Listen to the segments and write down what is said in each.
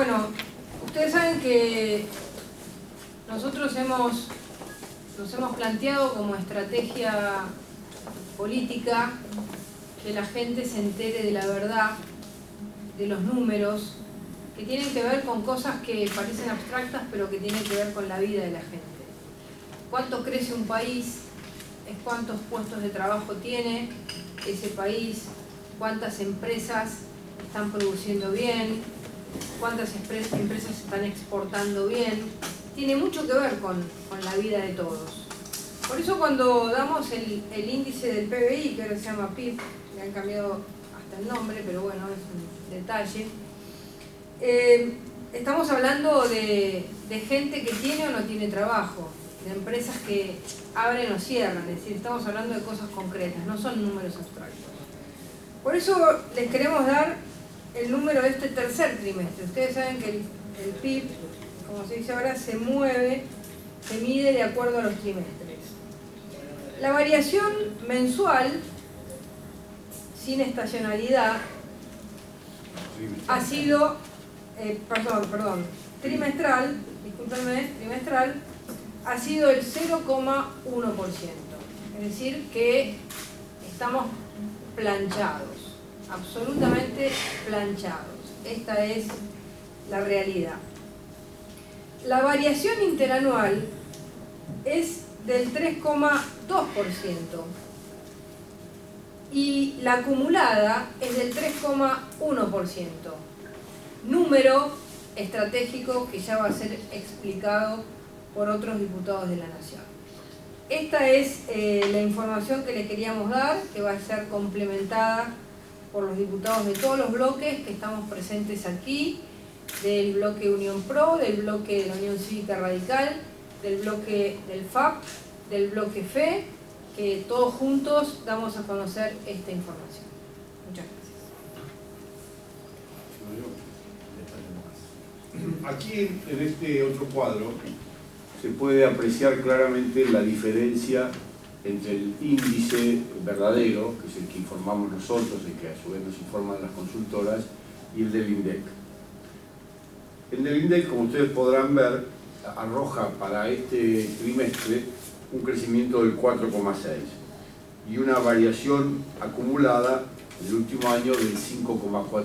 Bueno, ustedes saben que nosotros nos hemos planteado como estrategia política que la gente se entere de la verdad, de los números, que tienen que ver con cosas que parecen abstractas, pero que tienen que ver con la vida de la gente. ¿Cuánto crece un país? Es cuántos puestos de trabajo tiene ese país, cuántas empresas están produciendo bien, cuántas empresas están exportando bien. Tiene mucho que ver con la vida de todos. Por eso cuando damos el índice del PBI, que ahora se llama PIB, le han cambiado hasta el nombre, pero bueno, es un detalle, estamos hablando de gente que tiene o no tiene trabajo, de empresas que abren o cierran, es decir, estamos hablando de cosas concretas, no son números abstractos. Por eso les queremos dar el número de este tercer trimestre. Ustedes saben que el PIB, como se dice ahora, se mide de acuerdo a los trimestres. La variación mensual, sin estacionalidad, ha sido, trimestral, ha sido el 0,1%. Es decir, que estamos planchados, absolutamente planchados. Esta es la realidad. La variación interanual es del 3,2% y la acumulada es del 3,1%. Número estratégico que ya va a ser explicado por otros diputados de la Nación. Esta es la información que les queríamos dar, que va a ser complementada por los diputados de todos los bloques que estamos presentes aquí, del bloque Unión Pro, del bloque de la Unión Cívica Radical, del bloque del FAP, del bloque FE, que todos juntos damos a conocer esta información. Muchas gracias. Aquí en este otro cuadro se puede apreciar claramente la diferencia entre el índice verdadero, que es el que informamos nosotros, el que a su vez nos informan las consultoras, y el del INDEC. El del INDEC, como ustedes podrán ver, arroja para este trimestre un crecimiento del 4,6% y una variación acumulada en el último año del 5,4%.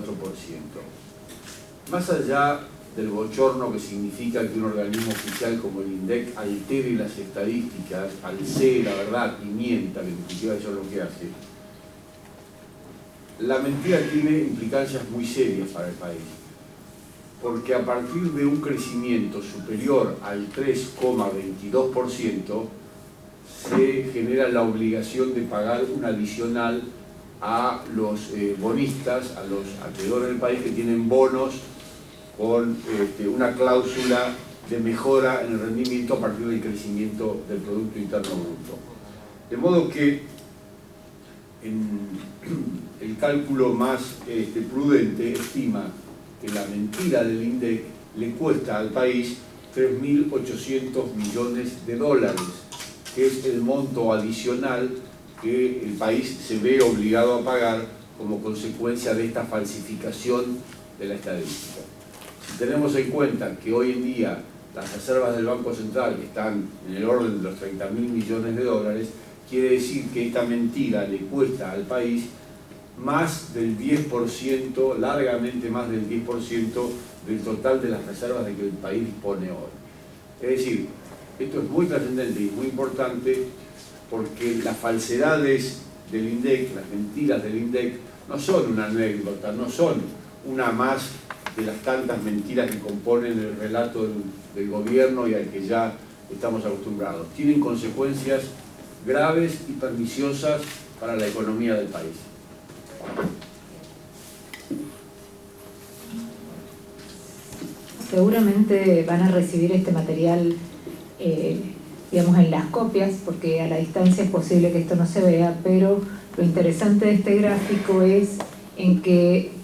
Más allá del bochorno que significa que un organismo oficial como el INDEC altere las estadísticas, alcee la verdad y mienta, que en definitiva eso es lo que hace, la mentira tiene implicancias muy serias para el país, porque a partir de un crecimiento superior al 3,22% se genera la obligación de pagar un adicional a los bonistas, a los acreedores del país que tienen bonos con una cláusula de mejora en el rendimiento a partir del crecimiento del Producto Interno Bruto. De modo que el cálculo más prudente estima que la mentira del INDEC le cuesta al país 3.800 millones de dólares, que es el monto adicional que el país se ve obligado a pagar como consecuencia de esta falsificación de la estadística. Si tenemos en cuenta que hoy en día las reservas del Banco Central están en el orden de los 30.000 millones de dólares, quiere decir que esta mentira le cuesta al país más del 10%, largamente más del 10% del total de las reservas de que el país dispone hoy. Es decir, esto es muy trascendente y muy importante porque las falsedades del INDEC, las mentiras del INDEC, no son una anécdota, no son una más de las tantas mentiras que componen el relato del gobierno y al que ya estamos acostumbrados. Tienen consecuencias graves y perniciosas para la economía del país. Seguramente van a recibir este material digamos en las copias, porque a la distancia es posible que esto no se vea, pero lo interesante de este gráfico es en que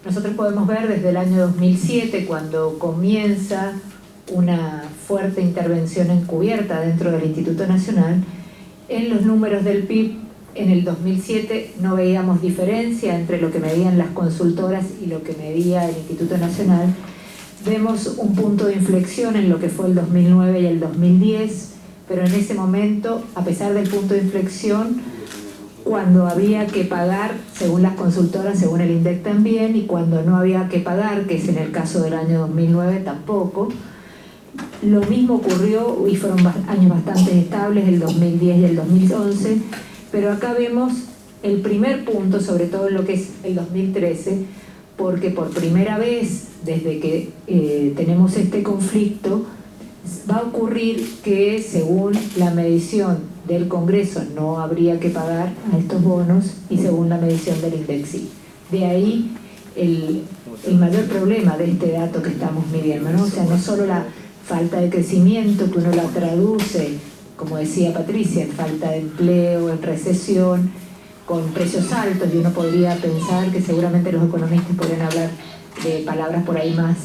nosotros podemos ver desde el año 2007, cuando comienza una fuerte intervención encubierta dentro del Instituto Nacional, en los números del PIB. En el 2007 no veíamos diferencia entre lo que medían las consultoras y lo que medía el Instituto Nacional, vemos un punto de inflexión en lo que fue el 2009 y el 2010, pero en ese momento, a pesar del punto de inflexión, cuando había que pagar, según las consultoras, según el INDEC también, y cuando no había que pagar, que es en el caso del año 2009 tampoco, lo mismo ocurrió y fueron años bastante estables, el 2010 y el 2011, pero acá vemos el primer punto, sobre todo en lo que es el 2013, porque por primera vez desde que tenemos este conflicto va a ocurrir que según la medición del Congreso no habría que pagar a estos bonos y según la medición del INDEC sí. De ahí el mayor problema de este dato que estamos midiendo, ¿no? O sea, no solo la falta de crecimiento, que uno la traduce, como decía Patricia, en falta de empleo, en recesión, con precios altos, y uno podría pensar que seguramente los economistas podrían hablar de palabras por ahí más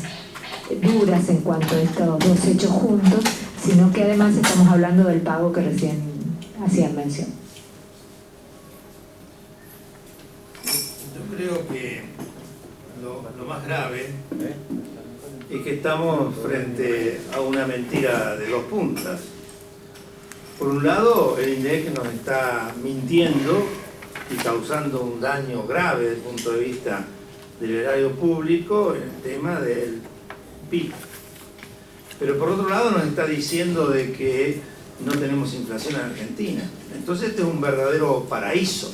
duras en cuanto a estos dos hechos juntos, sino que además estamos hablando del pago que recién hacían mención. Yo creo que lo más grave es que estamos frente a una mentira de dos puntas. Por un lado, el INDEC nos está mintiendo y causando un daño grave desde el punto de vista del erario público en el tema del PIB. Pero por otro lado nos está diciendo de que no tenemos inflación en Argentina. Entonces este es un verdadero paraíso.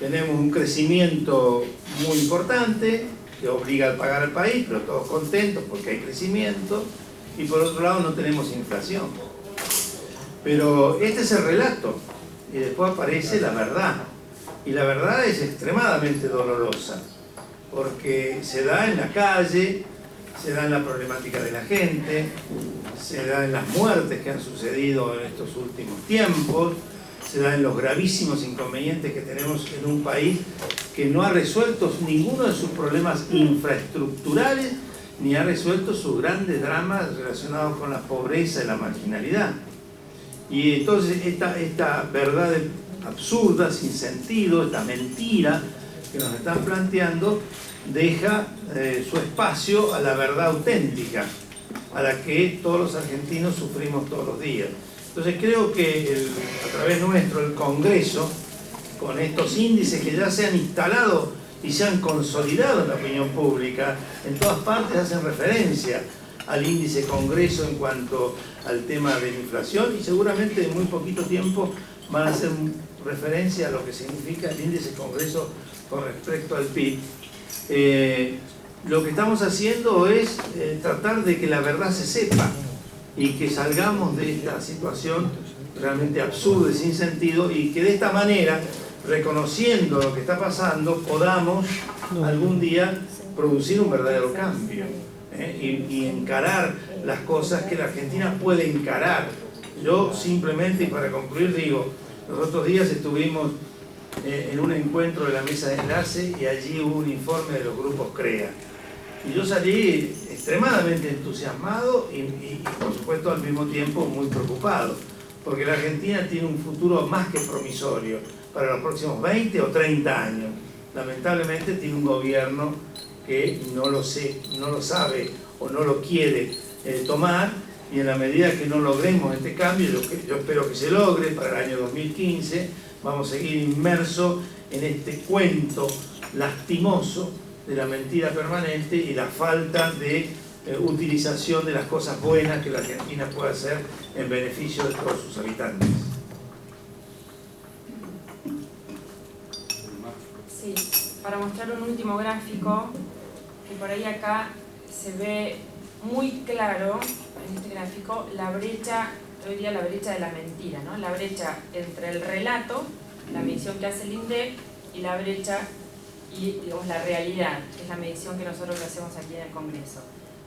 Tenemos un crecimiento muy importante que obliga a pagar al país, pero todos contentos porque hay crecimiento, y por otro lado no tenemos inflación. Pero este es el relato, y después aparece la verdad. Y la verdad es extremadamente dolorosa, porque se da en la calle, se da en la problemática de la gente, se da en las muertes que han sucedido en estos últimos tiempos, se da en los gravísimos inconvenientes que tenemos en un país que no ha resuelto ninguno de sus problemas infraestructurales, ni ha resuelto sus grandes dramas relacionados con la pobreza y la marginalidad. Y entonces esta verdad absurda, sin sentido, esta mentira que nos están planteando, deja su espacio a la verdad auténtica, a la que todos los argentinos sufrimos todos los días. Entonces creo que a través nuestro, el Congreso, con estos índices que ya se han instalado y se han consolidado en la opinión pública, en todas partes hacen referencia al índice Congreso en cuanto al tema de la inflación, y seguramente en muy poquito tiempo van a hacer referencia a lo que significa el índice Congreso con respecto al PIB. Lo que estamos haciendo es tratar de que la verdad se sepa y que salgamos de esta situación realmente absurda y sin sentido, y que de esta manera, reconociendo lo que está pasando, podamos algún día producir un verdadero cambio y encarar las cosas que la Argentina puede encarar. Yo simplemente, y para concluir, digo, los otros días estuvimos en un encuentro de la mesa de enlace y allí hubo un informe de los grupos CREA. Y yo salí extremadamente entusiasmado y por supuesto al mismo tiempo muy preocupado, porque la Argentina tiene un futuro más que promisorio para los próximos 20 o 30 años. Lamentablemente tiene un gobierno que no lo sabe o no lo quiere tomar, y en la medida que no logremos este cambio, yo espero que se logre para el año 2015, vamos a seguir inmersos en este cuento lastimoso de la mentira permanente y la falta de utilización de las cosas buenas que la Argentina puede hacer en beneficio de todos sus habitantes. Sí, para mostrar un último gráfico, que por ahí acá se ve muy claro en este gráfico la brecha, yo diría la brecha de la mentira, ¿no? La brecha entre el relato, la medición que hace el INDEC, y la brecha y, digamos, la realidad, que es la medición que nosotros hacemos aquí en el Congreso.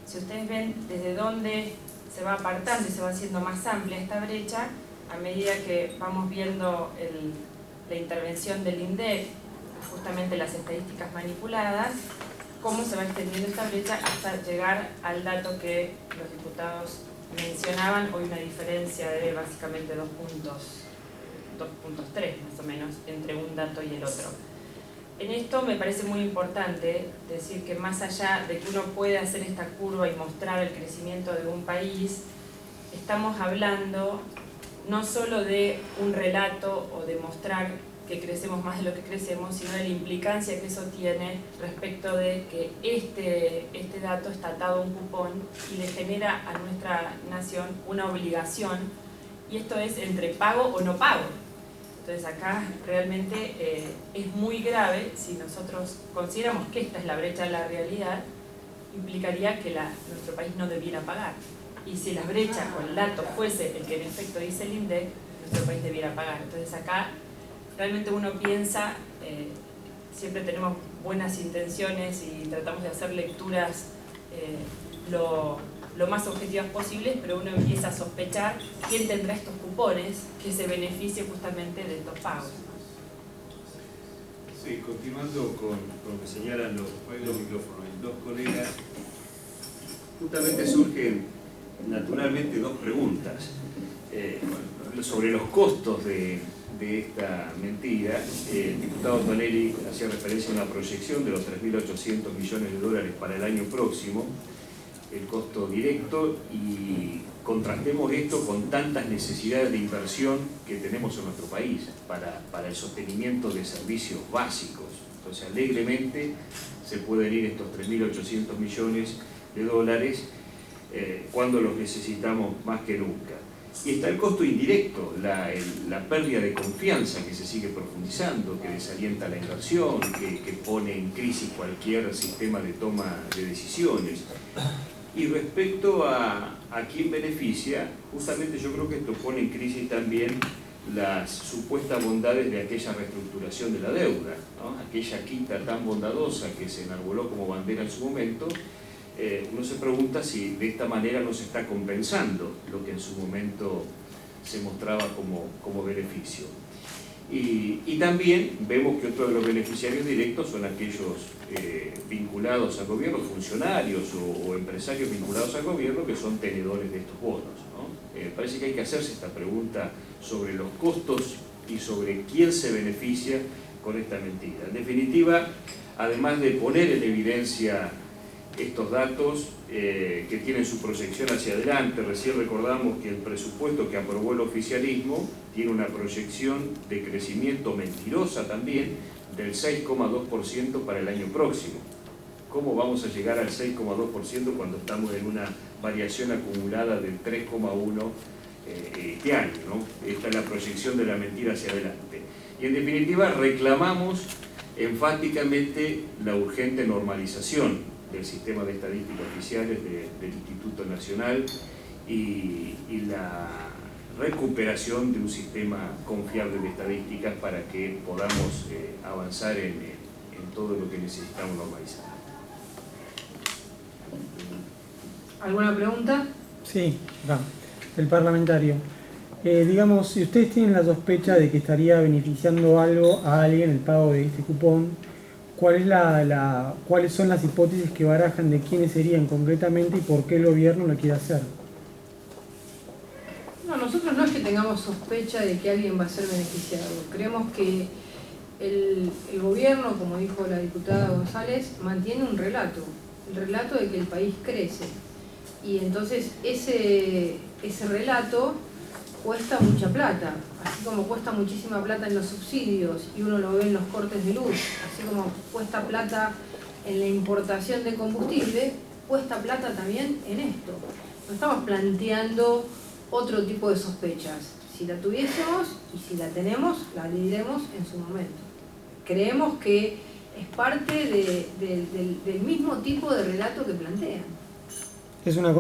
Si ustedes ven desde dónde se va apartando y se va haciendo más amplia esta brecha, a medida que vamos viendo la intervención del INDEC, justamente las estadísticas manipuladas, cómo se va extendiendo esta brecha hasta llegar al dato que los diputados mencionaban, hoy una diferencia de básicamente 2.3 más o menos entre un dato y el otro. En esto me parece muy importante decir que más allá de que uno puede hacer esta curva y mostrar el crecimiento de un país, estamos hablando no solo de un relato o de mostrar que crecemos más de lo que crecemos, sino de la implicancia que eso tiene respecto de que este dato está atado a un cupón y le genera a nuestra nación una obligación, y esto es entre pago o no pago. Entonces acá realmente es muy grave. Si nosotros consideramos que esta es la brecha de la realidad, implicaría que nuestro país no debiera pagar. Y si la brecha o el dato fuese el que en efecto dice el INDEC, nuestro país debiera pagar. Entonces acá realmente uno piensa, siempre tenemos buenas intenciones y tratamos de hacer lecturas lo más objetivas posibles, pero uno empieza a sospechar quién tendrá estos cupones que se beneficie justamente de estos pagos. Sí, continuando con lo que señalan los micrófonos, dos colegas, justamente surgen naturalmente dos preguntas. Sobre los costos de esta mentira. El diputado Tonelli hacía referencia a una proyección de los 3.800 millones de dólares para el año próximo, el costo directo, y contrastemos esto con tantas necesidades de inversión que tenemos en nuestro país para el sostenimiento de servicios básicos. Entonces, alegremente se pueden ir estos 3.800 millones de dólares cuando los necesitamos más que nunca. Y está el costo indirecto, la pérdida de confianza que se sigue profundizando, que desalienta la inversión, que pone en crisis cualquier sistema de toma de decisiones. Y respecto a quién beneficia, justamente yo creo que esto pone en crisis también las supuestas bondades de aquella reestructuración de la deuda, ¿no? Aquella quita tan bondadosa que se enarboló como bandera en su momento. Uno se pregunta si de esta manera no se está compensando lo que en su momento se mostraba como beneficio. Y también vemos que otro de los beneficiarios directos son aquellos vinculados al gobierno, funcionarios o empresarios vinculados al gobierno, que son tenedores de estos bonos, ¿no? Parece que hay que hacerse esta pregunta sobre los costos y sobre quién se beneficia con esta mentira. En definitiva, además de poner en evidencia estos datos que tienen su proyección hacia adelante, recién recordamos que el presupuesto que aprobó el oficialismo tiene una proyección de crecimiento mentirosa también del 6,2% para el año próximo. ¿Cómo vamos a llegar al 6,2% cuando estamos en una variación acumulada del 3,1% este año, ¿no? Esta es la proyección de la mentira hacia adelante. Y en definitiva reclamamos enfáticamente la urgente normalización del sistema de estadística oficiales del Instituto Nacional y la recuperación de un sistema confiable de estadísticas para que podamos avanzar en todo lo que necesitamos normalizar. ¿Alguna pregunta? Sí, acá, el parlamentario. Digamos, si ustedes tienen la sospecha de que estaría beneficiando algo a alguien el pago de este cupón, ¿cuáles son las hipótesis que barajan de quiénes serían concretamente y por qué el gobierno lo quiere hacer? No, nosotros no es que tengamos sospecha de que alguien va a ser beneficiado. Creemos que el gobierno, como dijo la diputada González, mantiene un relato, el relato de que el país crece. Y entonces ese relato cuesta mucha plata, así como cuesta muchísima plata en los subsidios y uno lo ve en los cortes de luz, así como cuesta plata en la importación de combustible, cuesta plata también en esto. No estamos planteando otro tipo de sospechas. Si la tuviésemos y si la tenemos, la diremos en su momento. Creemos que es parte del mismo tipo de relato que plantean. Es una